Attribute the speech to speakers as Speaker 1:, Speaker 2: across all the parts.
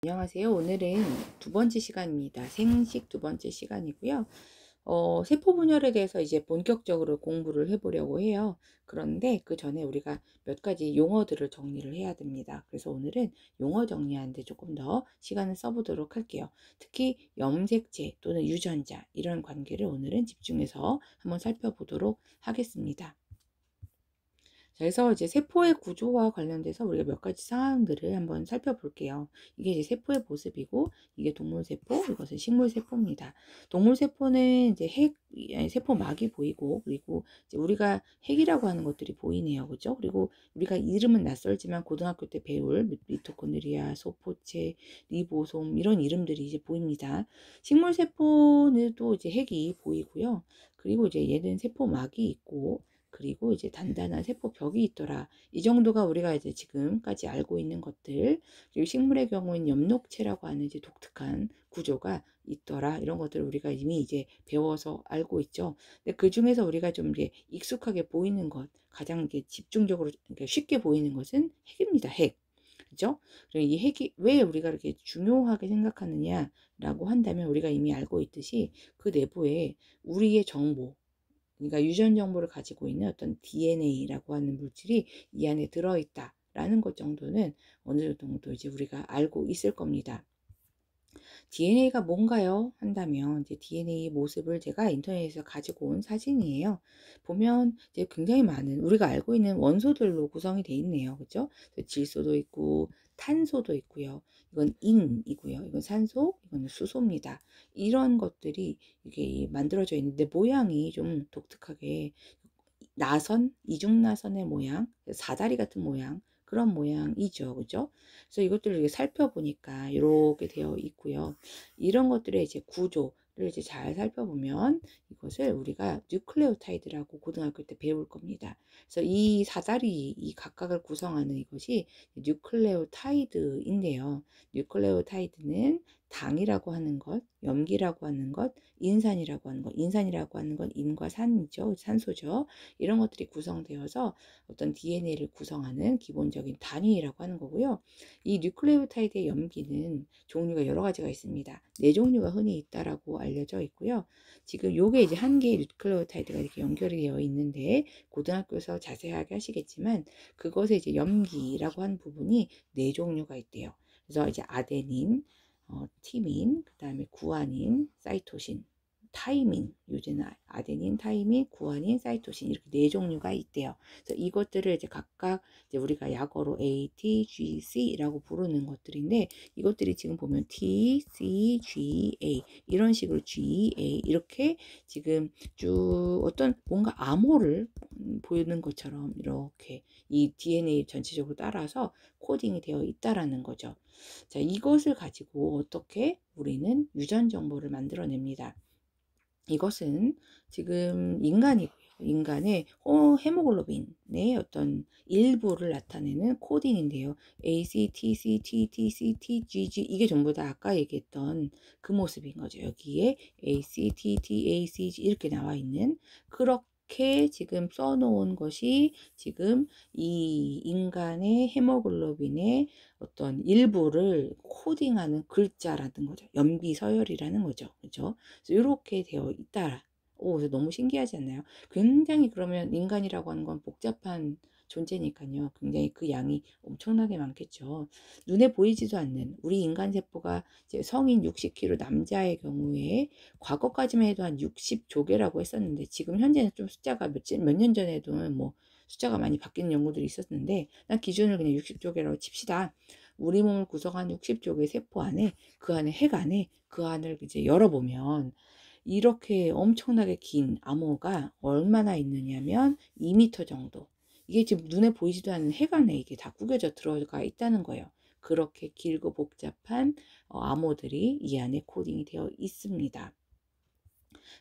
Speaker 1: 안녕하세요. 오늘은 두 번째 시간입니다. 생식 두 번째 시간이고요. 세포 분열에 대해서 이제 본격적으로 공부를 해보려고 해요. 그런데 그 전에 우리가 몇 가지 용어들을 정리를 해야 됩니다. 그래서 오늘은 용어 정리하는데 조금 더 시간을 써보도록 할게요. 특히 염색체 또는 유전자 이런 관계를 오늘은 집중해서 한번 살펴보도록 하겠습니다. 그래서 이제 세포의 구조와 관련돼서 우리가 몇 가지 상황들을 한번 살펴볼게요. 이게 이제 세포의 모습이고, 이게 동물세포, 이것은 식물세포입니다. 동물세포는 이제 세포막이 보이고, 그리고 이제 우리가 핵이라고 하는 것들이 보이네요. 그죠? 그리고 우리가 이름은 낯설지만 고등학교 때 배울 미토콘드리아, 소포체, 리보솜, 이런 이름들이 이제 보입니다. 식물세포는 또 이제 핵이 보이고요. 그리고 이제 얘는 세포막이 있고, 그리고 이제 단단한 세포벽이 있더라. 이 정도가 우리가 이제 지금까지 알고 있는 것들. 그리고 식물의 경우에는 엽록체라고 하는 이제 독특한 구조가 있더라. 이런 것들을 우리가 이미 이제 배워서 알고 있죠. 근데 그 중에서 우리가 좀 이제 익숙하게 보이는 것, 가장 이게 집중적으로 쉽게 보이는 것은 핵입니다. 핵. 그죠? 그리고 이 핵이 왜 우리가 이렇게 중요하게 생각하느냐라고 한다면 우리가 이미 알고 있듯이 그 내부에 우리의 정보, 그러니까 유전 정보를 가지고 있는 어떤 DNA라고 하는 물질이 이 안에 들어있다라는 것 정도는 어느 정도 이제 우리가 알고 있을 겁니다. DNA가 뭔가요? 한다면 이제 DNA 모습을 제가 인터넷에서 가지고 온 사진이에요. 보면 이제 굉장히 많은 우리가 알고 있는 원소들로 구성이 되어 있네요. 그죠? 질소도 있고 탄소도 있고요. 이건 인이고요. 이건 산소, 이건 수소입니다. 이런 것들이 이게 만들어져 있는데 모양이 좀 독특하게 이중나선의 모양, 사다리 같은 모양, 그런 모양이죠. 그죠? 그래서 이것들을 이렇게 살펴보니까 이렇게 되어 있고요. 이런 것들의 이제 구조를 이제 잘 살펴보면 이것을 우리가 뉴클레오타이드라고 고등학교 때 배울 겁니다. 그래서 이 사다리, 이 각각을 구성하는 이것이 뉴클레오타이드인데요. 뉴클레오타이드는 당이라고 하는 것, 염기라고 하는 것, 인산이라고 하는 것, 인산이라고 하는 건 인과 산이죠. 산소죠. 이런 것들이 구성되어서 어떤 DNA를 구성하는 기본적인 단위라고 하는 거고요. 이 뉴클레오타이드의 염기는 종류가 여러 가지가 있습니다. 네 종류가 흔히 있다라고 알려져 있고요. 지금 요게 이제 한 개의 뉴클레오타이드가 이렇게 연결이 되어 있는데 고등학교에서 자세하게 하시겠지만 그것에 이제 염기라고 하는 부분이 네 종류가 있대요. 그래서 이제 아데닌, 티민, 그 다음에 구아닌, 사이토신, 타이민, 요즘은 아데닌, 타이민, 구아닌, 사이토신 이렇게 네 종류가 있대요. 그래서 이것들을 이제 각각 이제 우리가 약어로 A, T, G, C라고 부르는 것들인데 이것들이 지금 보면 T, C, G, A 이런 식으로 G, A 이렇게 지금 쭉 어떤 뭔가 암호를 보이는 것처럼 이렇게 이 DNA 전체적으로 따라서 코딩이 되어 있다라는 거죠. 자, 이것을 가지고 어떻게 우리는 유전 정보를 만들어냅니다. 이것은 지금 인간이고요. 인간의 헤모글로빈의 어떤 일부를 나타내는 코딩인데요. A, C, T, C, T, T, C, T, G, G 이게 전부 다 아까 얘기했던 그 모습인 거죠. 여기에 A, C, T, T, A, C, G 이렇게 나와 있는 그렇게 지금 써놓은 것이 지금 이 인간의 헤모글로빈의 어떤 일부를 코딩하는 글자라는 거죠. 염기 서열이라는 거죠. 그렇죠? 이렇게 되어 있다. 그래서 너무 신기하지 않나요? 굉장히 그러면 인간이라고 하는 건 복잡한 존재니까요. 굉장히 그 양이 엄청나게 많겠죠. 눈에 보이지도 않는 우리 인간 세포가 이제 성인 60kg 남자의 경우에 과거까지만 해도 한 60조개라고 했었는데 지금 현재는 좀 숫자가 몇 년 전에도 뭐 숫자가 많이 바뀌는 연구들이 있었는데 난 기준을 그냥 60조개라고 칩시다. 우리 몸을 구성한 60조개 세포 안에 그 안에 핵 안에 그 안을 이제 열어보면 이렇게 엄청나게 긴 암호가 얼마나 있느냐면 2m 정도. 이게 지금 눈에 보이지도 않는 핵 안에 이게 다 구겨져 들어가 있다는 거예요. 그렇게 길고 복잡한 암호들이 이 안에 코딩이 되어 있습니다.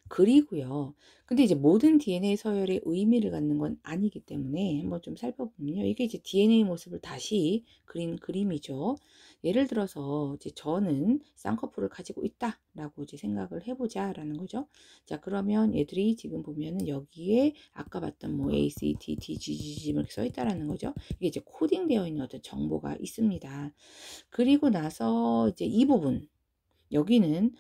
Speaker 1: 그리고요. 근데 이제 모든 DNA 서열의 의미를 갖는 건 아니기 때문에 한번 좀 살펴보면요. 이게 이제 DNA 모습을 다시 그린 그림이죠. 예를 들어서 이제 저는 쌍꺼풀을 가지고 있다라고 이제 생각을 해보자라는 거죠. 자, 그러면 얘들이 지금 보면은 여기에 아까 봤던 뭐 A, C, T, T, G, G, G 이렇게 써 있다라는 거죠. 이게 이제 코딩되어 있는 어떤 정보가 있습니다. 그리고 나서 이제 이 부분, 여기는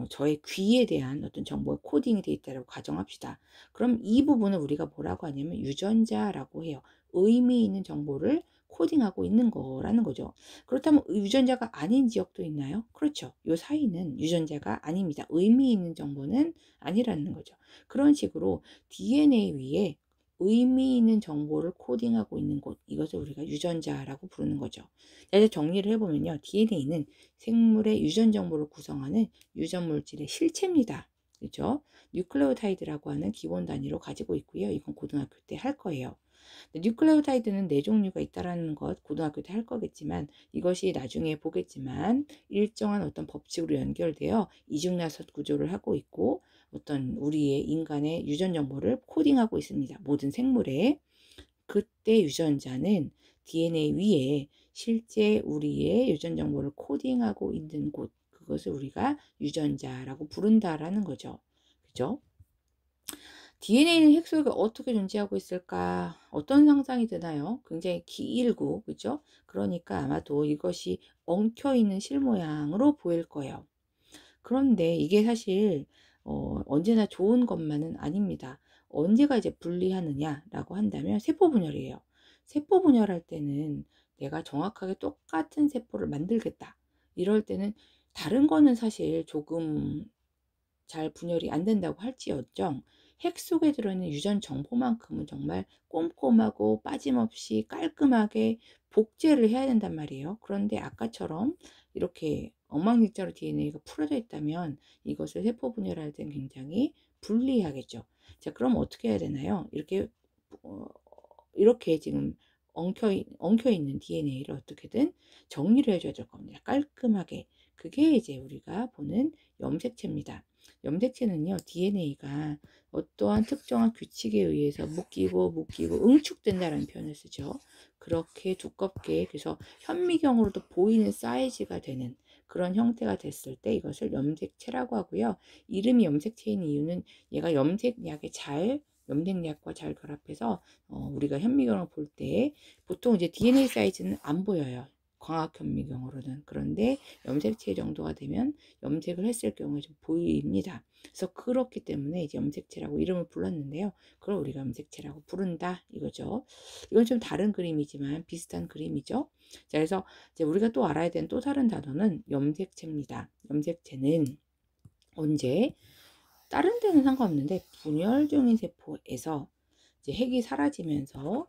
Speaker 1: 저의 귀에 대한 어떤 정보가 코딩이 되어 있다고 가정합시다. 그럼 이 부분을 우리가 뭐라고 하냐면 유전자라고 해요. 의미 있는 정보를 코딩하고 있는 거라는 거죠. 그렇다면 유전자가 아닌 지역도 있나요? 그렇죠. 이 사이는 유전자가 아닙니다. 의미 있는 정보는 아니라는 거죠. 그런 식으로 DNA 위에 의미 있는 정보를 코딩하고 있는 곳, 이것을 우리가 유전자라고 부르는 거죠. 이제 정리를 해보면요. DNA는 생물의 유전 정보를 구성하는 유전 물질의 실체입니다. 그죠? 뉴클레오타이드라고 하는 기본 단위로 가지고 있고요. 이건 고등학교 때 할 거예요. 뉴클레오타이드는 네 종류가 있다라는 것 고등학교 때 할 거겠지만, 이것이 나중에 보겠지만 일정한 어떤 법칙으로 연결되어 이중나선 구조를 하고 있고 어떤 우리의 인간의 유전 정보를 코딩하고 있습니다. 모든 생물에. 그때 유전자는 DNA 위에 실제 우리의 유전 정보를 코딩하고 있는 곳, 그것을 우리가 유전자라고 부른다라는 거죠. 그죠? DNA는 핵 속에 어떻게 존재하고 있을까? 어떤 상상이 드나요? 굉장히 길고, 그죠? 그러니까 아마도 이것이 엉켜있는 실 모양으로 보일 거예요. 그런데 이게 사실 언제나 좋은 것만은 아닙니다. 언제가 이제 분리하느냐라고 한다면 세포 분열이에요. 세포 분열할 때는 내가 정확하게 똑같은 세포를 만들겠다. 이럴 때는 다른 거는 사실 조금 잘 분열이 안 된다고 할지언정 핵 속에 들어있는 유전 정보만큼은 정말 꼼꼼하고 빠짐없이 깔끔하게 복제를 해야 된단 말이에요. 그런데 아까처럼 이렇게 엉망진창으로 DNA가 풀어져 있다면 이것을 세포 분열할 땐 굉장히 불리하겠죠. 자, 그럼 어떻게 해야 되나요? 어, 이렇게 지금 엉켜 있는 DNA를 어떻게든 정리를 해줘야 될 겁니다. 깔끔하게. 그게 이제 우리가 보는 염색체입니다. 염색체는요, DNA가 어떠한 특정한 규칙에 의해서 묶이고 응축된다라는 표현을 쓰죠. 그렇게 두껍게, 그래서 현미경으로도 보이는 사이즈가 되는 그런 형태가 됐을 때 이것을 염색체라고 하고요. 이름이 염색체인 이유는 얘가 염색약과 잘 결합해서 우리가 현미경을 볼 때 보통 이제 DNA 사이즈는 안 보여요. 광학 현미경으로는. 그런데 염색체 정도가 되면 염색을 했을 경우에 좀 보입니다. 그래서 그렇기 때문에 이제 염색체라고 이름을 불렀는데요. 그걸 우리가 염색체라고 부른다 이거죠. 이건 좀 다른 그림이지만 비슷한 그림이죠. 자, 그래서 이제 우리가 또 알아야 되는 또 다른 단어는 염색체입니다. 염색체는 언제 다른 데는 상관없는데 분열 중인 세포에서 이제 핵이 사라지면서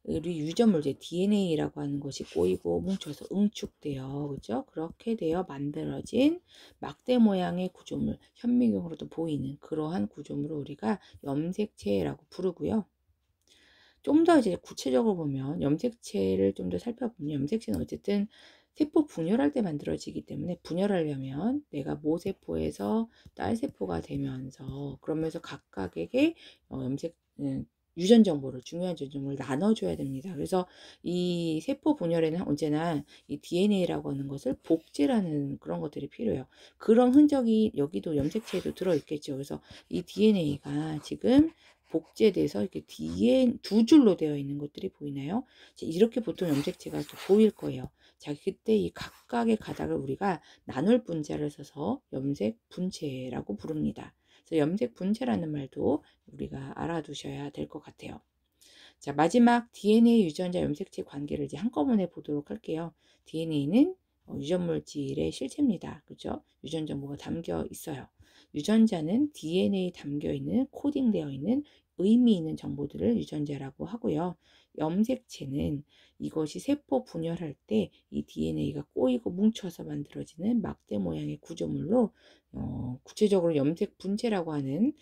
Speaker 1: 우리 유전물질 DNA라고 하는 것이 꼬이고 뭉쳐서 응축되어, 그죠? 그렇게 되어 만들어진 막대 모양의 구조물, 현미경으로도 보이는 그러한 구조물을 우리가 염색체라고 부르고요. 좀 더 이제 구체적으로 보면 염색체를 좀 더 살펴보면 염색체는 어쨌든 세포 분열할 때 만들어지기 때문에 분열하려면 내가 모세포에서 딸세포가 되면서 그러면서 각각에게 염색 유전 정보를 중요한 유전 정보를 나눠줘야 됩니다. 그래서 이 세포 분열에는 언제나 이 DNA라고 하는 것을 복제라는 그런 것들이 필요해요. 그런 흔적이 여기도 염색체에도 들어있겠죠. 그래서 이 DNA가 지금 복제돼서 이렇게 뒤에 두 줄로 되어 있는 것들이 보이나요? 이렇게 보통 염색체가 보일 거예요. 자, 그때 이 각각의 가닥을 우리가 나눌 분자를 써서 염색 분체라고 부릅니다. 그래서 염색 분체라는 말도 우리가 알아두셔야 될 것 같아요. 자, 마지막 DNA 유전자 염색체 관계를 이제 한꺼번에 보도록 할게요. DNA는 유전 물질의 실체입니다. 그죠? 유전 정보가 담겨 있어요. 유전자는 DNA에 담겨 있는 코딩되어 있는 의미 있는 정보들을 유전자라고 하고요. 염색체는 이것이 세포 분열할 때 이 DNA가 꼬이고 뭉쳐서 만들어지는 막대 모양의 구조물로 구체적으로 염색 분체라고 하는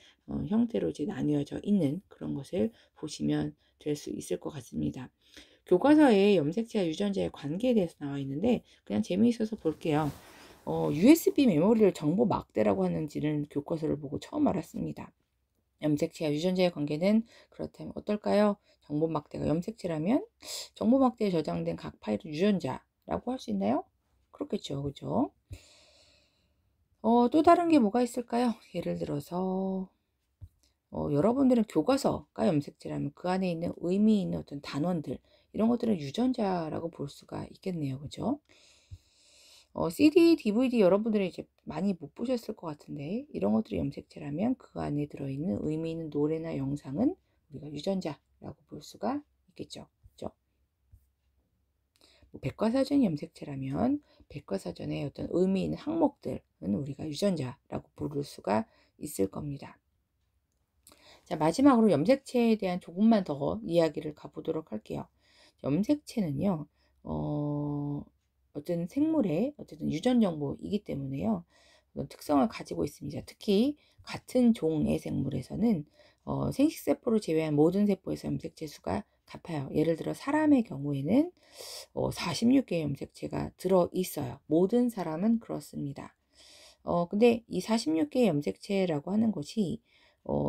Speaker 1: 형태로 이제 나뉘어져 있는 그런 것을 보시면 될 수 있을 것 같습니다. 교과서에 염색체와 유전자의 관계에 대해서 나와 있는데 그냥 재미있어서 볼게요. USB 메모리를 정보 막대라고 하는지는 교과서를 보고 처음 알았습니다. 염색체와 유전자의 관계는 그렇다면 어떨까요? 정보 막대가 염색체라면 정보 막대에 저장된 각 파일을 유전자라고 할 수 있나요? 그렇겠죠. 그죠? 또 다른 게 뭐가 있을까요? 예를 들어서 여러분들은 교과서가 염색체라면 그 안에 있는 의미 있는 어떤 단원들 이런 것들은 유전자라고 볼 수가 있겠네요. 그죠? CD, DVD 여러분들이 이제 많이 못 보셨을 것 같은데 이런 것들이 염색체라면 그 안에 들어있는 의미 있는 노래나 영상은 우리가 유전자라고 볼 수가 있겠죠. 그죠? 백과사전이 염색체라면 백과사전의 어떤 의미 있는 항목들은 우리가 유전자라고 부를 수가 있을 겁니다. 자, 마지막으로 염색체에 대한 조금만 더 이야기를 가보도록 할게요. 염색체는요, 어떤 생물의 어쨌든 유전 정보이기 때문에요, 특성을 가지고 있습니다. 특히 같은 종의 생물에서는 생식세포를 제외한 모든 세포에서 염색체 수가 같아요. 예를 들어 사람의 경우에는 46개의 염색체가 들어 있어요. 모든 사람은 그렇습니다. 근데 이 46개의 염색체라고 하는 것이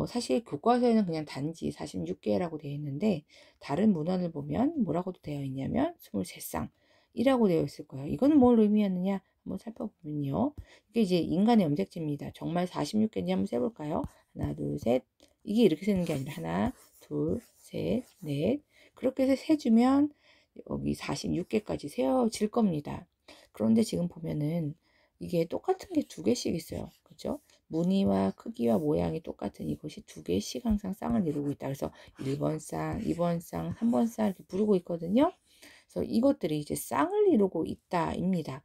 Speaker 1: 사실 교과서에는 그냥 단지 46개라고 되어 있는데 다른 문헌을 보면 뭐라고 되어 있냐면 23쌍이라고 되어 있을 거예요. 이거는 뭘 의미하느냐 한번 살펴보면요. 이게 이제 인간의 염색체입니다. 정말 46개인지 한번 세볼까요? 하나, 둘, 셋. 이게 이렇게 세는 게 아니라 하나, 둘, 셋, 넷. 그렇게 해서 세주면 여기 46개까지 세어질 겁니다. 그런데 지금 보면은 이게 똑같은 게 두 개씩 있어요. 그죠? 무늬와 크기와 모양이 똑같은 이것이 두 개씩 항상 쌍을 이루고 있다. 그래서 1번 쌍, 2번 쌍, 3번 쌍 이렇게 부르고 있거든요. 그래서 이것들이 이제 쌍을 이루고 있다입니다.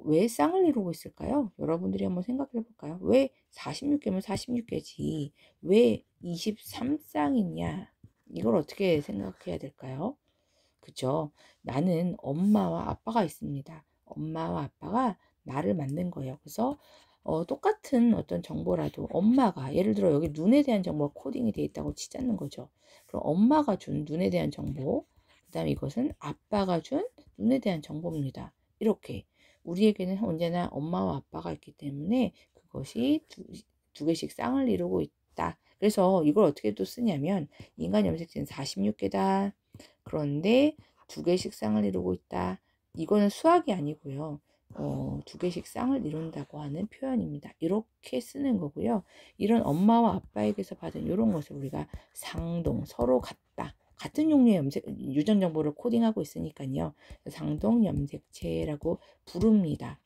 Speaker 1: 왜 쌍을 이루고 있을까요? 여러분들이 한번 생각해 볼까요? 왜 46개면 46개지? 왜 23쌍이냐? 이걸 어떻게 생각해야 될까요? 그죠? 나는 엄마와 아빠가 있습니다. 엄마와 아빠가 나를 만든 거예요. 그래서 똑같은 어떤 정보라도 엄마가 예를 들어 여기 눈에 대한 정보가 코딩이 되어 있다고 치자는 거죠. 그럼 엄마가 준 눈에 대한 정보, 그 다음에 이것은 아빠가 준 눈에 대한 정보입니다. 이렇게 우리에게는 언제나 엄마와 아빠가 있기 때문에 그것이 두 개씩 쌍을 이루고 있다. 그래서 이걸 어떻게 또 쓰냐면 인간 염색체는 46개다. 그런데 두 개씩 쌍을 이루고 있다. 이거는 수학이 아니고요. 두 개씩 쌍을 이룬다고 하는 표현입니다. 이렇게 쓰는 거고요. 이런 엄마와 아빠에게서 받은 이런 것을 우리가 상동, 서로 같다. 같은 종류의 유전 정보를 코딩하고 있으니까요. 상동 염색체라고 부릅니다.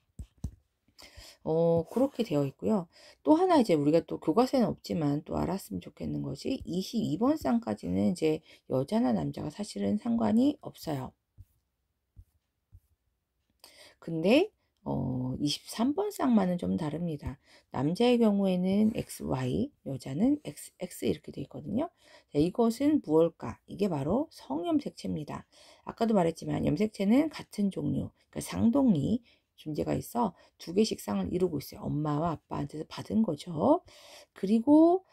Speaker 1: 그렇게 되어 있고요. 또 하나 이제 우리가 또 교과서에는 없지만 또 알았으면 좋겠는 것이 22번 쌍까지는 이제 여자나 남자가 사실은 상관이 없어요. 근데 23번 쌍만은 좀 다릅니다. 남자의 경우에는 XY, 여자는 XX 이렇게 되어 있거든요. 자, 이것은 무엇일까? 이게 바로 성염색체입니다. 아까도 말했지만 염색체는 같은 종류, 그러니까 상동이 존재가 있어 두 개씩 쌍을 이루고 있어요. 엄마와 아빠한테서 받은 거죠. 그리고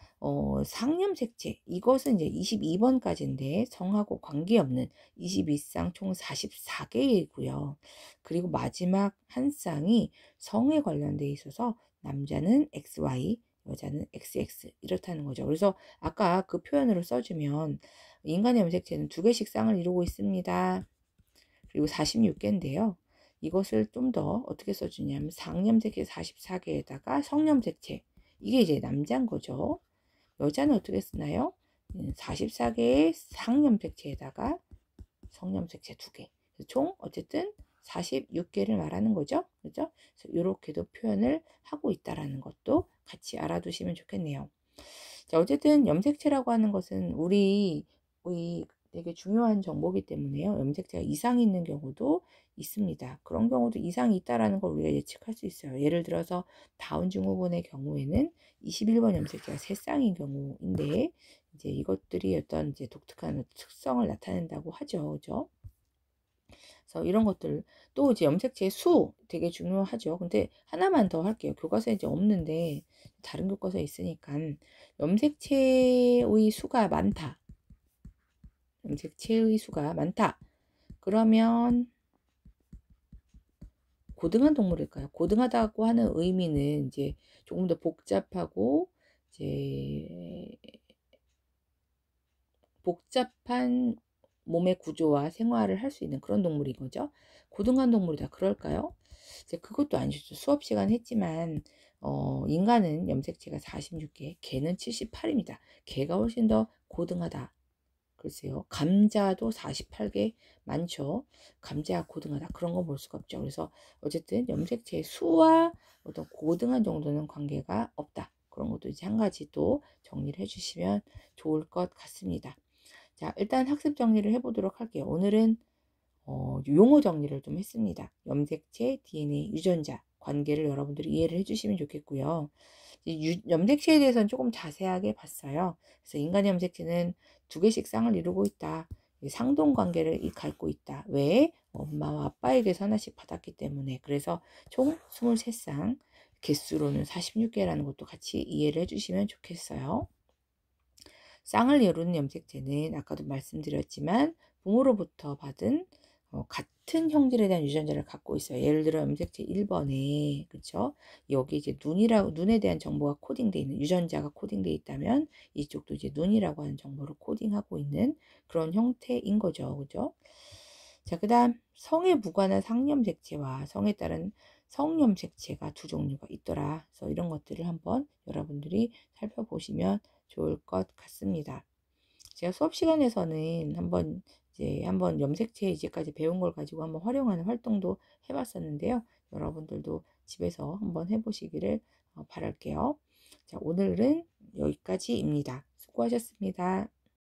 Speaker 1: 상염색체, 이것은 이제 22번까지인데 성하고 관계없는 22쌍 총 44개이고요. 그리고 마지막 한 쌍이 성에 관련돼 있어서 남자는 XY, 여자는 XX 이렇다는 거죠. 그래서 아까 그 표현으로 써주면 인간의 염색체는 두 개씩 쌍을 이루고 있습니다. 그리고 46개인데요. 이것을 좀 더 어떻게 써주냐면 상염색체 44개에다가 성염색체, 이게 이제 남자인 거죠. 여자는 어떻게 쓰나요? 44개의 상염색체에다가 성염색체 2개. 총 어쨌든 46개를 말하는 거죠. 그죠? 그래서 이렇게도 표현을 하고 있다라는 것도 같이 알아두시면 좋겠네요. 자, 어쨌든 염색체라고 하는 것은 우리 되게 중요한 정보이기 때문에요. 염색체가 이상이 있는 경우도 있습니다. 그런 경우도 이상이 있다라는 걸 우리가 예측할 수 있어요. 예를 들어서 다운 증후군의 경우에는 21번 염색체가 3쌍인 경우인데 이제 이것들이 어떤 이제 독특한 특성을 나타낸다고 하죠. 그죠? 그래서 이런 것들 또 이제 염색체의 수 되게 중요하죠. 근데 하나만 더 할게요. 교과서에 이제 없는데 다른 교과서에 있으니까 염색체의 수가 많다. 염색체의 수가 많다. 그러면 고등한 동물일까요? 고등하다고 하는 의미는 이제 조금 더 복잡하고 이제 복잡한 몸의 구조와 생활을 할 수 있는 그런 동물인 거죠. 고등한 동물이다. 그럴까요? 이제 그것도 아니죠. 수업 시간 했지만 인간은 염색체가 46개, 개는 78입니다. 개가 훨씬 더 고등하다. 글쎄요. 감자도 48개 많죠. 감자가 고등하다. 그런 거 볼 수가 없죠. 그래서 어쨌든 염색체의 수와 어떤 고등한 정도는 관계가 없다. 그런 것도 이제 한 가지 또 정리를 해주시면 좋을 것 같습니다. 자, 일단 학습 정리를 해보도록 할게요. 오늘은 용어 정리를 좀 했습니다. 염색체, DNA, 유전자 관계를 여러분들이 이해를 해주시면 좋겠고요. 염색체에 대해서는 조금 자세하게 봤어요. 그래서 인간의 염색체는 두 개씩 쌍을 이루고 있다. 상동 관계를 갖고 있다. 왜? 엄마와 아빠에게서 하나씩 받았기 때문에. 그래서 총 23쌍, 개수로는 46개라는 것도 같이 이해를 해주시면 좋겠어요. 쌍을 이루는 염색체는 아까도 말씀드렸지만 부모로부터 받은 같은 형질에 대한 유전자를 갖고 있어요. 예를 들어 염색체 1번에 그렇죠? 여기 이제 눈에 대한 정보가 코딩되어 있는 유전자가 코딩되어 있다면 이쪽도 이제 눈이라고 하는 정보를 코딩하고 있는 그런 형태인 거죠. 그죠? 자, 그다음 성에 무관한 상염색체와 성에 따른 성염색체가 두 종류가 있더라. 그래서 이런 것들을 한번 여러분들이 살펴보시면 좋을 것 같습니다. 제가 수업 시간에서는 한번 염색체 이제까지 배운 걸 가지고 한번 활용하는 활동도 해봤었는데요. 여러분들도 집에서 한번 해보시기를 바랄게요. 자, 오늘은 여기까지입니다. 수고하셨습니다.